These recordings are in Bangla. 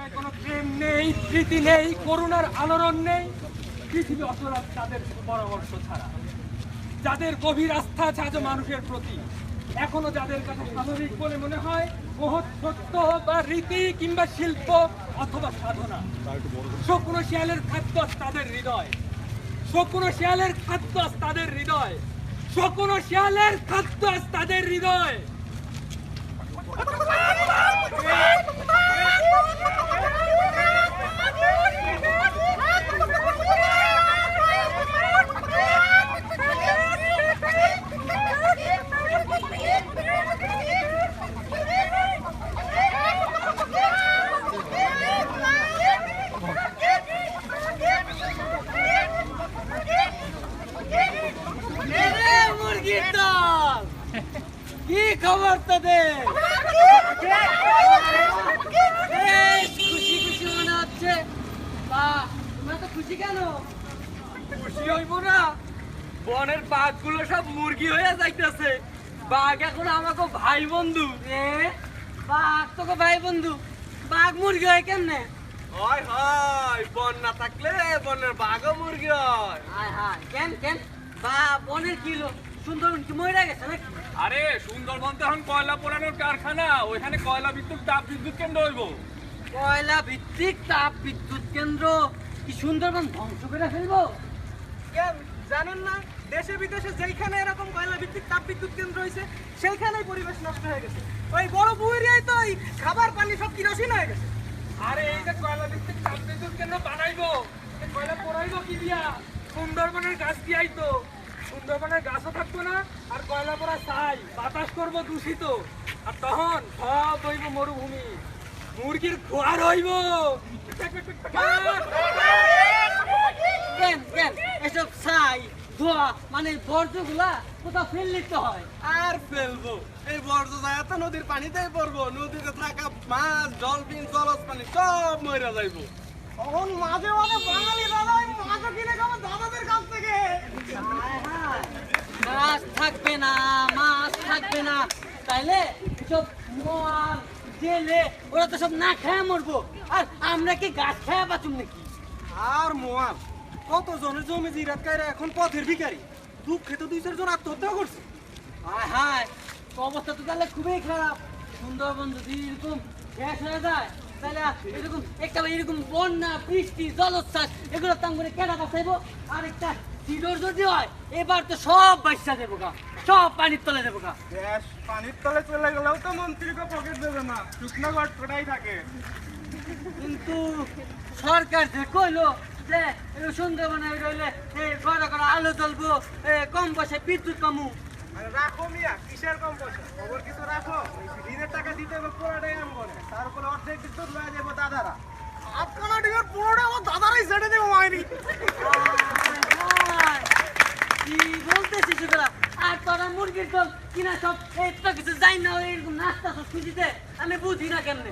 হৃদয়ে কোনো প্রেম নেই, প্রীতি নেই, করুণার আলোড়ন নেই, পৃথিবী অচল তাদের পরামর্শ ছাড়া। যাদের গভীর আস্থা আছে আজও মানুষের প্রতি, এখনো যাদের কাছে স্বাভাবিক বলে মনে হয় মহৎ সত্য বা রীতি কিংবা শিল্প অথবা সাধনা। শকুন শিয়ালের খাদ্য আজ তাদের হৃদয়, শকুন শিয়ালের খাদ্য আজ তাদের হৃদয়, শকুন শিয়ালের খাদ্য আজ তাদের হৃদয়। কি খবর তোদের? খুশি খুশি মনে হচ্ছে। তোমরা তো খুশি কেন? খুশি হইব না? বনের বাঘগুলো সব মুরগি হয়ে যাইতেছে। বাঘ এখন আমাকে ভাই বন্ধু। বাঘ তোকে ভাই বন্ধু, বাঘ মুরগি হয় কেমনে? হয় হয়, বন না থাকলে বনের বাঘও মুরগি হয়। হায় হায়, কেন কেন? বা বনের কিলো সুন্দরবন কি মরে গেছে নাকি? আরে সুন্দরবন তো এখন কয়লা পোড়ানোর কারখানা, ওইখানে কয়লা বিদ্যুৎ তাপ বিদ্যুৎ কেন্দ্র হইব। কয়লা ভিত্তিক তাপ বিদ্যুৎ কেন্দ্র কি সুন্দরবন ধ্বংস করে ফেলবো? কেন জানেন না, দেশে বিদেশে যেখানে এরকম কয়লা ভিত্তিক তাপ বিদ্যুৎ কেন্দ্র হয়েছে সেইখানেই পরিবেশ নষ্ট হয়ে গেছে। ওই বড় বুয়েরিয়ায় তো ওই খাবার পানি সব কিরোসিন হয়ে গেছে। আরে এই যে কয়লা ভিত্তিক তাপ বিদ্যুৎ কেন্দ্র বানাইবো, এই কয়লা পোড়াইবো কি দিয়া? সুন্দরবনের গাছ দিয়াই তো। সুন্দরবনের গাছও থাকতো না, আর কয়লা পোড়া ছাই, বাতাস করবো দূষিত, আর তখন সব হইব মরুভূমি, মুরগির খোয়ার হইব। কেন কেন এসব ছাই ধোয়া মানে বর্জ্যগুলা কোথাও ফেললে তো হয়। আর ফেলবো এই বর্জ্য যায় তো নদীর পানিতেই পড়বো। নদীতে থাকা মাছ, ডলফিন, জলজ পানি সব মরে যাইবো। তখন মাঝে মাঝে বাঙালি দাদা ওই মাছও কিনে খাবো দাদাদের কাছ থেকে। হায় হায়, মাছ থাকবে না, মাছ থাকবে না, তাইলে সব মোয়াল জেলে ওরা তো সব না খেয়ে মরবো, আর আমরা কি গাছ খেয়ে বাঁচুম নাকি? আর মোয়াল কত জনের জমি জিরাত কাইরা এখন পথের ভিখারি। দুঃখে তো 2-4 জন আত্মহত্যা করছে। হায় হায়, অবস্থা তো তাহলে খুবই খারাপ। সুন্দরবন যদি এরকম শেষ হয়ে যায় তাহলে এরকম একটা এরকম বন্যা বৃষ্টি জলোচ্ছ্বাস এগুলো তাম করে কেনা বাঁচাইবো। আর একটা সিডর যদি হয় এবার তো সব বাইসা দেবো গা, সব পানির তলে দেবো গা। দেশ পানির তলে চলে গেলেও তো মন্ত্রীকে পকেট দেবে না, শুকনো গটপটাই থাকে। কিন্তু সরকার যে কইলো যে সুন্দরবনে রইলে ঘরে ঘরে আলো জ্বলবো, কম পয়সায় বিদ্যুৎ পামু। আরে রাখো মিয়া, কিসের কম পয়সা? খবর কিছু রাখো। ঋণের টাকা দিতে হবে পুরোটাই আম করে, তার উপরে অর্ধেক বিদ্যুৎ লয়ে যাবো দাদারা। আপনারা ডিমের পুরোটা আমার দাদারাই ছেড়ে দেবো মাইনি। কি বলতেছিস সেগুলা? আর তোরা মুরগির দল কিনা সব এই তো কিছু যাই না, এরকম নাস্তা সব খুঁজিতে আমি বুঝি না কেমনে।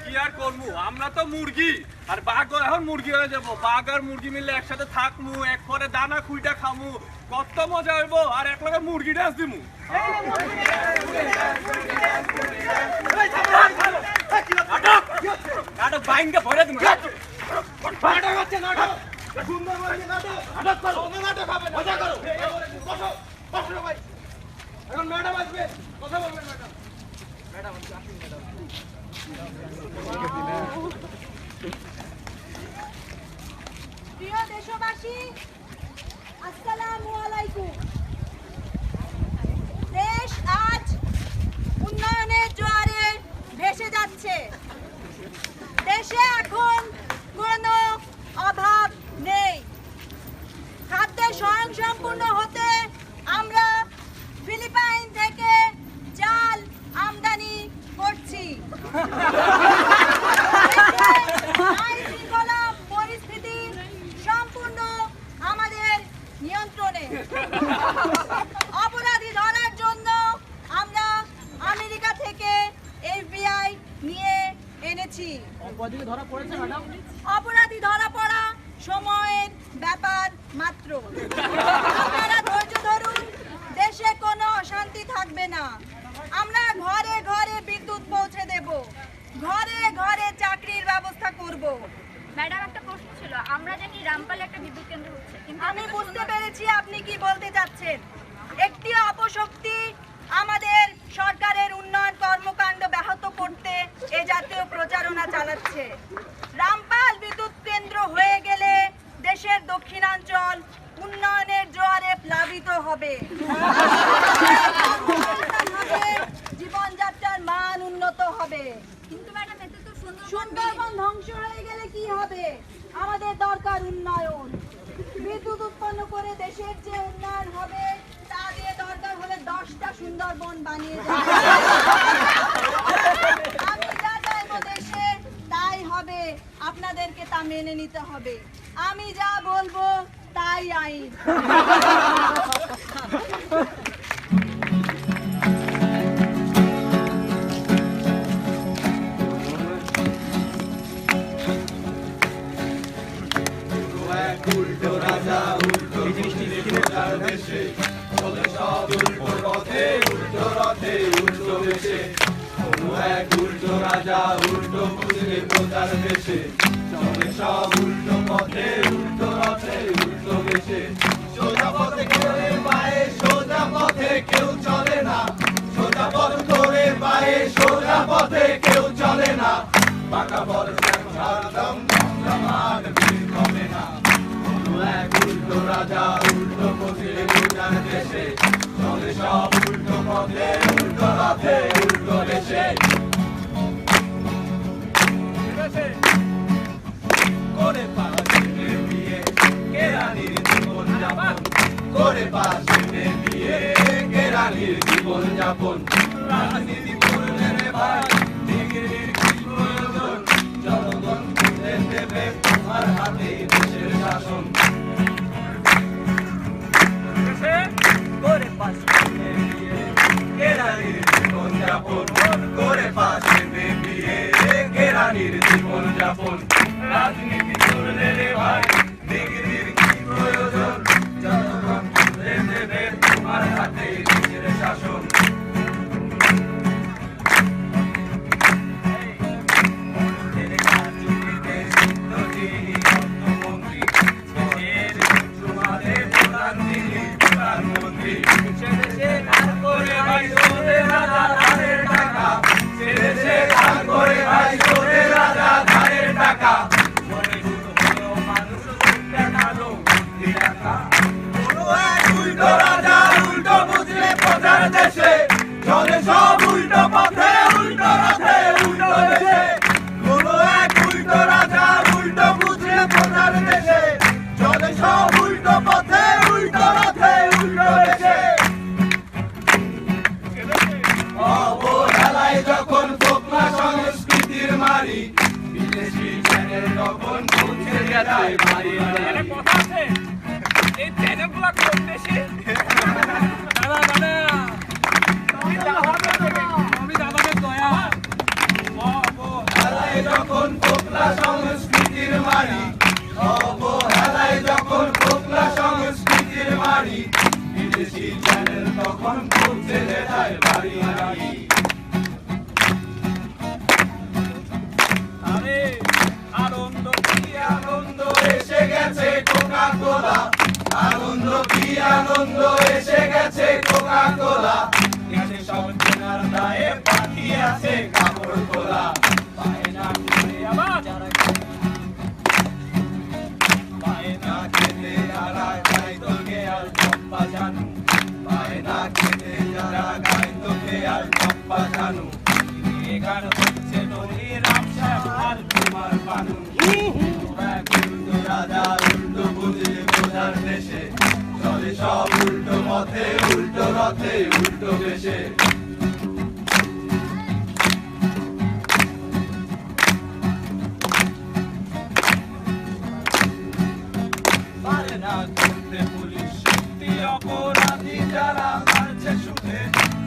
কি আর করবো, আমরা তো মুরগি, আর বাঘ এখন মুরগি হয়ে যাবো। বাঘ আর মুরগি মিলে একসাথে থাকমু, এক করে দানা খুইটা খামু, কত মজা হইব। আর এক লগে মুরগি ডান্স দিমু। নাটক বাইঙ্গা ভরে দিমু। নাটক হচ্ছে নাটক, সুন্দরবনে নাটক, নাটক করো, নাটক হবে, মজা করো। বসো বসো ভাই, এখন ম্যাডাম আসবে, কথা বলবেন ম্যাডাম। ম্যাডাম আসুন ম্যাডাম। প্রিয় দেশবাসী, আসসালামু আলাইকুম। দেশ আজ উন্নয়নের জোয়ারে ভেসে যাচ্ছে। দেশে এখন কোনো অভাব নেই। খাদ্যে স্বয়ংসম্পূর্ণ হতে আমরা ফিলিপাইন থেকে চাল আমদানি করছি। আইনশৃঙ্খলা পরিস্থিতি সম্পূর্ণ আমাদের নিয়ন্ত্রণে। অপরাধী ধরার জন্য আমরা আমেরিকা থেকে FBI নিয়ে এনেছি। অপরাধী ধরা পড়া সময়ের ব্যাপার মাত্র। আপনারা ধৈর্য ধরুন, দেশে কোনো অশান্তি থাকবে না। আমরা ঘরে ঘরে বিদ্যুৎ পৌঁছে দেব, ঘরে ঘরে চাকরির ব্যবস্থা করব। ম্যাডাম, একটা প্রশ্ন ছিল। আমরা জানি রামপালে একটা বিদ্যুৎ কেন্দ্র হচ্ছে, কিন্তু আমি বুঝতে পেরেছি আপনি কি বলতে চাচ্ছেন। একটি অপশক্তি আমাদের সরকারের উন্নয়ন কর্মকাণ্ড ব্যাহত করতে এ জাতীয় প্রচারণা চালাচ্ছে। রামপাল বিদ্যুৎ কেন্দ্র হয়ে গেলে দেশের দক্ষিণাঞ্চল উন্নয়নের জোয়ারে প্লাবিত হবে। জীবনযাত্রার মান উন্নত হবে। কিন্তু ম্যাডাম, এতে তো সুন্দরবন ধ্বংস হয়ে গেলে কি হবে? আমাদের দরকার উন্নয়ন। বিদ্যুৎ উৎপন্ন করে দেশের যে উন্নয়ন হবে তা দিয়ে দরকার হলে 10টা সুন্দরবন বানিয়ে দেব। আমি যা চাইবো দেশে তাই হবে, আপনাদেরকে তা মেনে নিতে হবে। আমি যা বলবো তাই আইন। উল্টো রাজা উল্টো প্রজার দেশে চলে সব উল্টো পথে উল্টো রথে উল্টো বেশে। কোনো এক উল্টো রাজা উল্টো বুঝলে প্রজার দেশে চলে সব উল্টো পথে উল্টো রথে উল্টো বেশে। সোজা পথে করে পায়ে সোজা পথে কেউ চলে না, সোজা পথ করে পায়ে সোজা পথে কেউ চলে না। বাঁকা বর্ষা ঝাড়দম জমাট ভিড় কমে না। এক উল্টো রাজা উল্টো পথে প্রজার দেশে চলে সব উল্টো পথে উল্টো রথে উল্টো দেশে। করে পাশে বিয়ে কেরানির জীবন যাপন, করে পাশে বিয়ে কেরানির জীবন যাপন। রাজনীতি করলে রে ভাই ডিগ্রির কি প্রয়োজন? জনগণ তুলে দেবে তোমার হাতে দেশের শাসন। করে পাশে বিয়ে কেরানির জীবন যাপন, করে পাশে বিয়ে কেরানির জীবন যাপন। রাজনীতি করলে রে ভাই ডিগ্রির কি প্রয়োজন? জনগণ তুলে দেবে তোমার হাতে দেশের শাসন। চলে সব উল্টো পথে উল্টো রথে উল্টো দেশে। কোনো এক উল্টো রাজা উল্টো বুঝলে প্রজার দেশে চলে সব উল্টো পথে উল্টো রথে উল্টো দেশে। অবহেলায় যখন ফোকলা সংস্কৃতির মারি, বিদেশি চ্যানেল তখন পৌঁছে যায় বাড়ি বাড়ি। এই চ্যানেলগুলো কোন দেশে? অবহেলায় যখন ফোকলা সংস্কৃতির মারি, অবহেলায় যখন ফোকলা সংস্কৃতির মারি, বিদেশি চ্যানেল তখন পৌঁছে যায় বাড়ি বাড়ি। আরে আনন্দ কি আনন্দ এসে গেছে কোকা কোলা, আনন্দ কি আনন্দ এসে গেছে কোকা কোলা। গেছে সব কেনার দায়ে বাকি আছে কাপড় তোলা। পায় না খেতে আবার যারা পায় না খেতে যারা গাই তোকে আর চম্পা জানু, পায় না খেতে যারা গাই তোকে আর চম্পা জানু। এই গান হচ্ছে নদী রামসা আর তোমার বানু। উল্টো রাজা উল্টো বুঝলে প্রজার দেশে চলে সব উল্টো পথে উল্টো রথে উল্টো বেশে। পারে না করতে পুলিশ শক্তি অপরাধী যারা মারছে সুখে।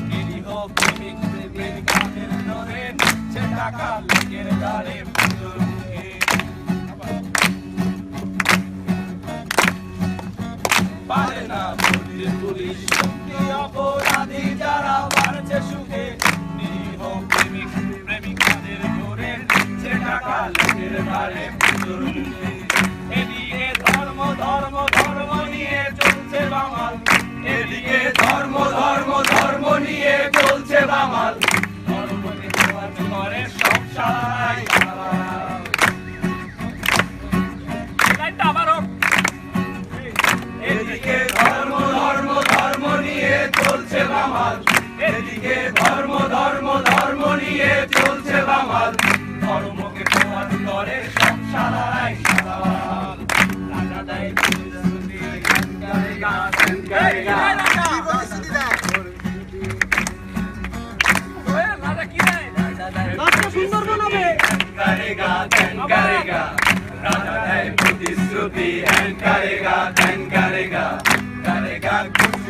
নিরীহ প্রেমিক প্রেমিকাদের ধরে নিচ্ছে টাকা লোকের দ্বারে পুজোর মুখে। পারে না করতে পুলিশ শক্তি অপরাধী যারা মারছে সুখে। নিরীহ প্রেমিক প্রেমিকাদের ধরে নিচ্ছে টাকা লোকের দ্বারে হারে পুজোর মুখে। এদিকে ধর্ম ধর্ম ধর্ম নিয়ে চলছে বাঙাল, এদিকে ধর্ম ধর্ম ধর্ম নিয়ে চলছে বাঙাল, ধর্মকে প্রচার করে সব সারাই সারাল। এদিকে ধর্ম ধর্ম ধর্ম নিয়ে চলছে বাঙাল, এদিকে ধর্ম ধর্ম ধর্ম নিয়ে চলছে বাঙাল, ধর্মকে প্রচার করে সব সারাই সারাল। রাজা দেয় প্রতিশ্রুতি, গান গায় গান, গান গায় গান। ध्यान करेगा ध्यान करेगा, राजा है प्रतिश्रुति ध्यान करेगा ध्यान करेगा, करेगा कुछ